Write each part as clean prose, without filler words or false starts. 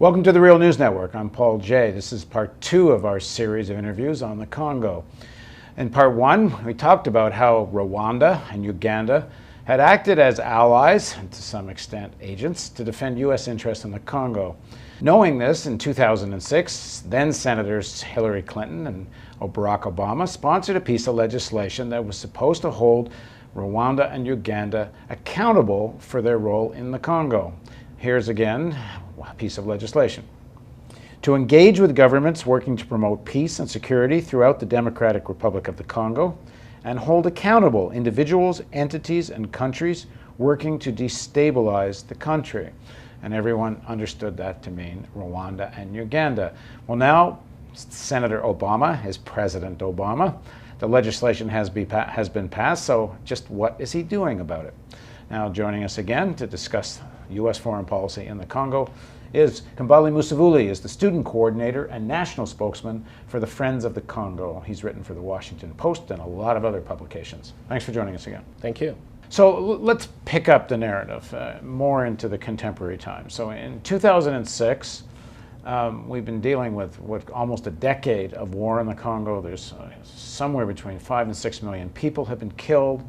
Welcome to the Real News Network. I'm Paul Jay. This is part 2 of our series of interviews on the Congo. In part 1, we talked about how Rwanda and Uganda had acted as allies, and to some extent agents, to defend U.S. interests in the Congo. Knowing this, in 2006, then Senators Hillary Clinton and Barack Obama sponsored a piece of legislation that was supposed to hold Rwanda and Uganda accountable for their role in the Congo. Here's again a piece of legislation. To engage with governments working to promote peace and security throughout the Democratic Republic of the Congo and hold accountable individuals, entities, and countries working to destabilize the country. And everyone understood that to mean Rwanda and Uganda. Well, now Senator Obama is President Obama. The legislation has been passed, so just what is he doing about it? Now joining us again to discuss U.S. foreign policy in the Congo is Kambale Musavuli, is the student coordinator and national spokesman for the Friends of the Congo. He's written for the Washington Post and a lot of other publications. Thanks for joining us again. Thank you. So let's pick up the narrative more into the contemporary time. So in 2006, we've been dealing with almost a decade of war in the Congo. There's somewhere between 5 and 6 million people have been killed.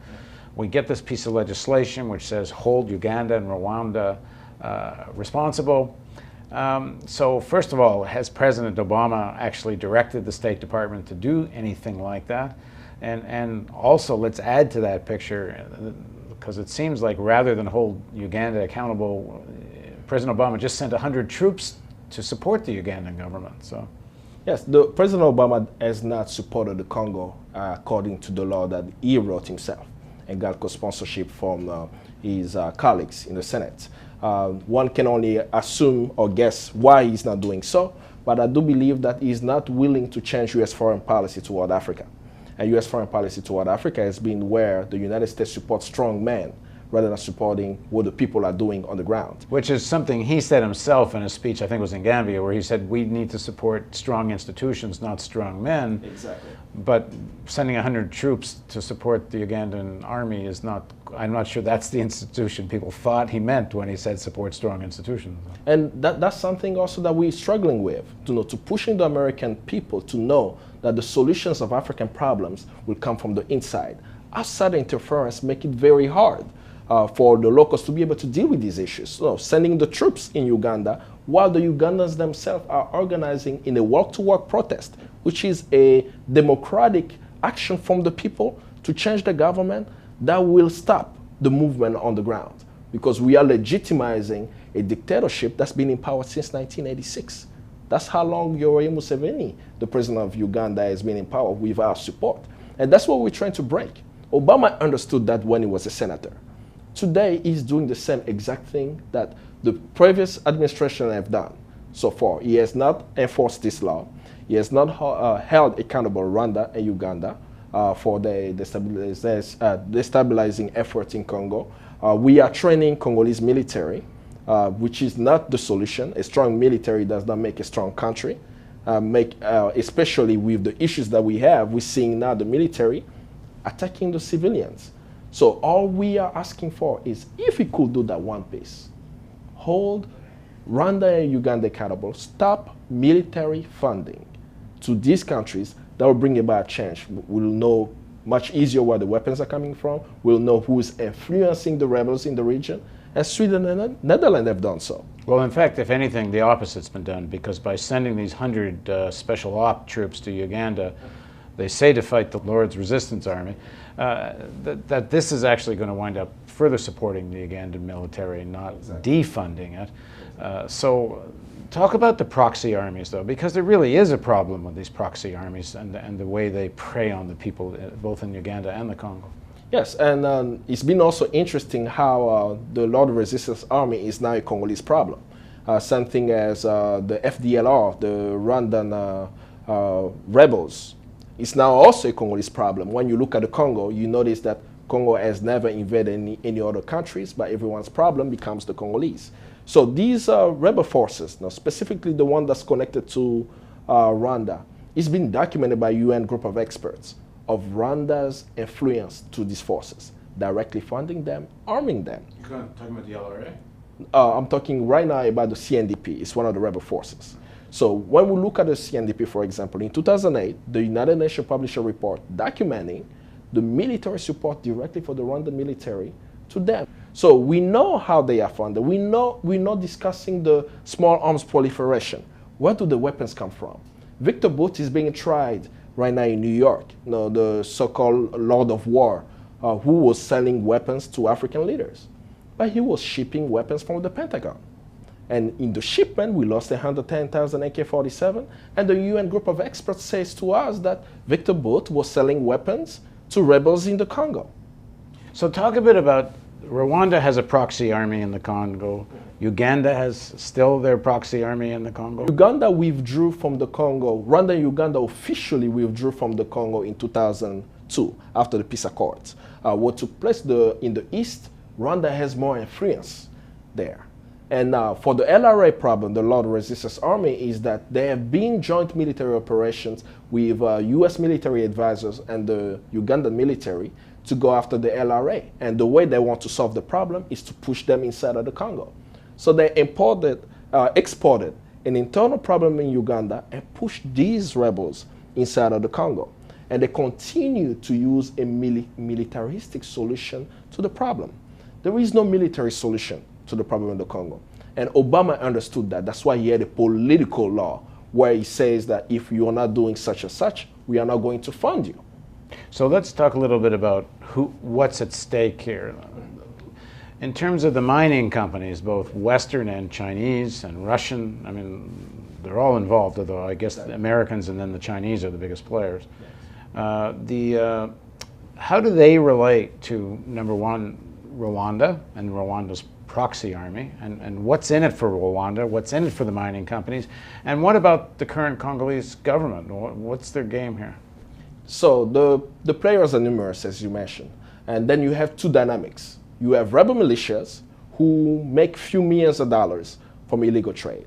We get this piece of legislation which says hold Uganda and Rwanda responsible. So first of all, has President Obama actually directed the State Department to do anything like that? And also let's add to that picture, because it seems like rather than hold Uganda accountable, President Obama just sent 100 troops to support the Ugandan government. So, yes, President Obama has not supported the Congo according to the law that he wrote himself and got co-sponsorship from his colleagues in the Senate. One can only assume or guess why he's not doing so, but I do believe that he's not willing to change U.S. foreign policy toward Africa. And U.S. foreign policy toward Africa has been where the United States supports strong men rather than supporting what the people are doing on the ground. Which is something he said himself in a speech, I think it was in Gambia, where he said we need to support strong institutions, not strong men. Exactly. But sending 100 troops to support the Ugandan army is not, I'm not sure that's the institution people thought he meant when he said support strong institutions. And that's something also that we're struggling with, to pushing the American people to know that the solutions of African problems will come from the inside. Outside interference make it very hard for the locals to be able to deal with these issues. So sending the troops in Uganda while the Ugandans themselves are organizing in a walk-to-work protest, which is a democratic action from the people to change the government that will stop the movement on the ground. Because we are legitimizing a dictatorship that's been in power since 1986. That's how long Yoweri Museveni, the president of Uganda, has been in power with our support. And that's what we're trying to break. Obama understood that when he was a senator. Today, he's doing the same exact thing that the previous administration have done so far. He has not enforced this law. He has not held accountable Rwanda and Uganda for the destabilizing efforts in Congo. We are training Congolese military, which is not the solution. A strong military does not make a strong country. Especially with the issues that we have, we're seeing now the military attacking the civilians. So all we are asking for is if we could do that one piece, hold Rwanda and Uganda accountable, stop military funding to these countries, that will bring about change. We'll know much easier where the weapons are coming from. We'll know who's influencing the rebels in the region. And Sweden and Netherlands have done so. Well, in fact, if anything, the opposite's been done, because by sending these 100 special op troops to Uganda, they say to fight the Lord's Resistance Army, that this is actually going to wind up further supporting the Ugandan military, not defunding it. So talk about the proxy armies, though, because there really is a problem with these proxy armies and the way they prey on the people, both in Uganda and the Congo. Yes, and it's been also interesting how the Lord Resistance Army is now a Congolese problem. Something as the FDLR, the Rwandan rebels, is now also a Congolese problem. When you look at the Congo, you notice that Congo has never invaded any other countries, but everyone's problem becomes the Congolese. So these rebel forces, now specifically the one that's connected to Rwanda, it's been documented by UN group of experts of Rwanda's influence to these forces, directly funding them, arming them. You're talking about the LRA? I'm talking right now about the CNDP. It's one of the rebel forces. So when we look at the CNDP, for example, in 2008, the United Nations published a report documenting the military support directly for the Rwandan military to them. So we know how they are funded. We're not discussing the small arms proliferation. Where do the weapons come from? Victor Bout is being tried right now in New York, the so-called Lord of War, who was selling weapons to African leaders. But he was shipping weapons from the Pentagon. And in the shipment, we lost 110,000 AK-47. And the UN group of experts says to us that Victor Bout was selling weapons to rebels in the Congo. So talk a bit about, Rwanda has a proxy army in the Congo. Uganda has still their proxy army in the Congo. Uganda withdrew from the Congo. Rwanda and Uganda officially withdrew from the Congo in 2002 after the peace accords. What took place in the east, Rwanda has more influence there. And for the LRA problem, the Lord Resistance Army, is that there have been joint military operations with US military advisors and the Ugandan military to go after the LRA. And the way they want to solve the problem is to push them inside of the Congo. So they exported an internal problem in Uganda and pushed these rebels inside of the Congo. And they continue to use a militaristic solution to the problem. There is no military solution to the problem in the Congo. And Obama understood that. That's why he had a political law where he says that if you are not doing such and such, we are not going to fund you. So let's talk a little bit about what's at stake here. In terms of the mining companies, both Western and Chinese and Russian, I mean, they're all involved, although I guess the Americans and then the Chinese are the biggest players. How do they relate to, number one, Rwanda and Rwanda's proxy army, and what's in it for Rwanda, what's in it for the mining companies, and what about the current Congolese government? What's their game here? So the players are numerous, as you mentioned, and then you have two dynamics. You have rebel militias who make few millions of dollars from illegal trade.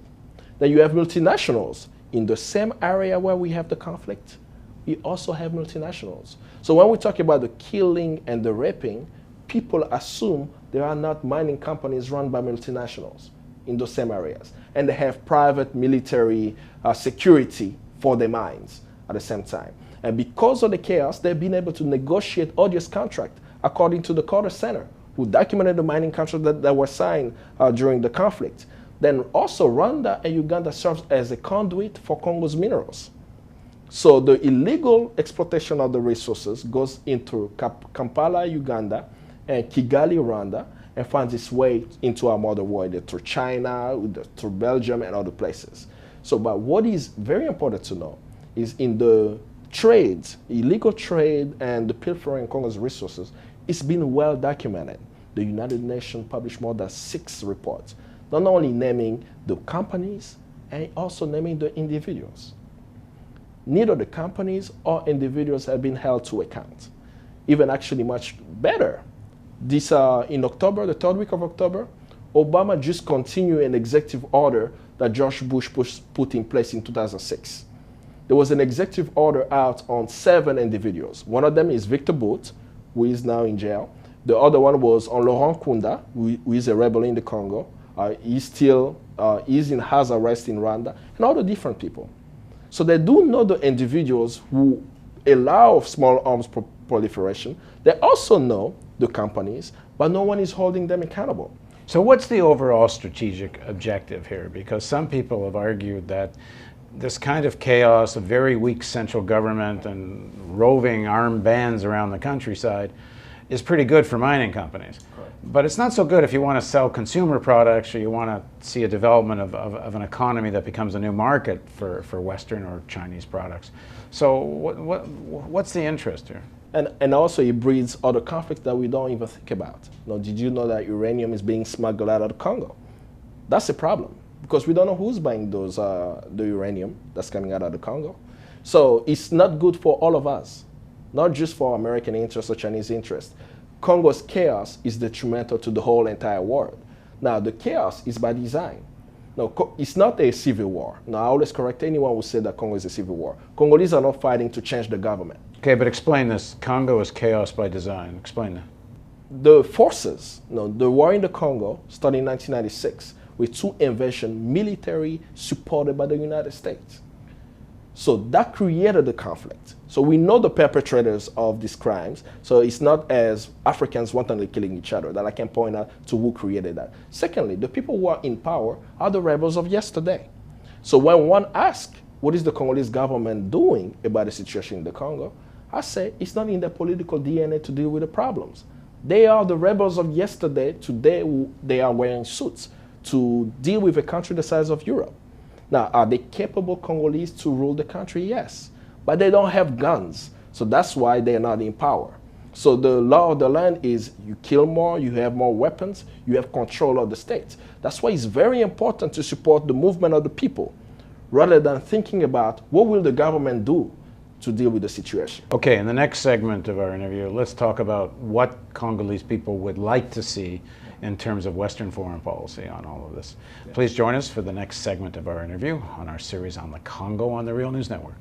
Then you have multinationals in the same area where we have the conflict. We also have multinationals. So when we talk about the killing and the raping, people assume there are not mining companies run by multinationals in those same areas. And they have private military security for the mines at the same time. And because of the chaos, they've been able to negotiate odious contracts according to the Carter Center, who documented the mining contracts that were signed during the conflict. Then also Rwanda and Uganda serves as a conduit for Congo's minerals. So the illegal exploitation of the resources goes into Kampala, Uganda, and Kigali, Rwanda, and finds its way into our mother world through China, through Belgium, and other places. So, but what is very important to know is in the trades, illegal trade and the pilfering of Congo's resources, it's been well documented. The United Nations published more than 6 reports, not only naming the companies, and also naming the individuals. Neither the companies or individuals have been held to account. Even actually much better, this in October, the 3rd week of October, Obama just continued an executive order that George Bush put in place in 2006. There was an executive order out on 7 individuals. One of them is Victor Bout, who is now in jail. The other one was on Laurent Kunda, who is a rebel in the Congo. He's in house arrest in Rwanda, and other different people. So they do know the individuals who allow small arms proliferation. They also know the companies, but no one is holding them accountable. So what's the overall strategic objective here? Because some people have argued that this kind of chaos, a very weak central government and roving armed bands around the countryside is pretty good for mining companies. Correct. But it's not so good if you want to sell consumer products or you want to see a development of an economy that becomes a new market for Western or Chinese products. So what's the interest here? And also it breeds other conflicts that we don't even think about. Now, did you know that uranium is being smuggled out of the Congo? That's a problem because we don't know who's buying those the uranium that's coming out of the Congo. So it's not good for all of us, not just for American interest or Chinese interest. Congo's chaos is detrimental to the whole entire world. Now, the chaos is by design. No, it's not a civil war. Now, I always correct anyone who said that Congo is a civil war. Congolese are not fighting to change the government. Okay, but explain this. Congo is chaos by design. Explain that. the forces, the war in the Congo started in 1996 with two invasions, military supported by the United States. So that created the conflict. So we know the perpetrators of these crimes. So it's not as Africans wantonly killing each other that I can point out to who created that. Secondly, the people who are in power are the rebels of yesterday. So when one asks, what is the Congolese government doing about the situation in the Congo? I say it's not in their political DNA to deal with the problems. They are the rebels of yesterday. Today they are wearing suits to deal with a country the size of Europe. Now, are they capable Congolese to rule the country? Yes. But they don't have guns. So that's why they're not in power. So the law of the land is you kill more, you have more weapons, you have control of the state. That's why it's very important to support the movement of the people rather than thinking about what will the government do to deal with the situation. Okay, in the next segment of our interview, let's talk about what Congolese people would like to see in terms of Western foreign policy on all of this. Please join us for the next segment of our interview on our series on the Congo on the Real News Network.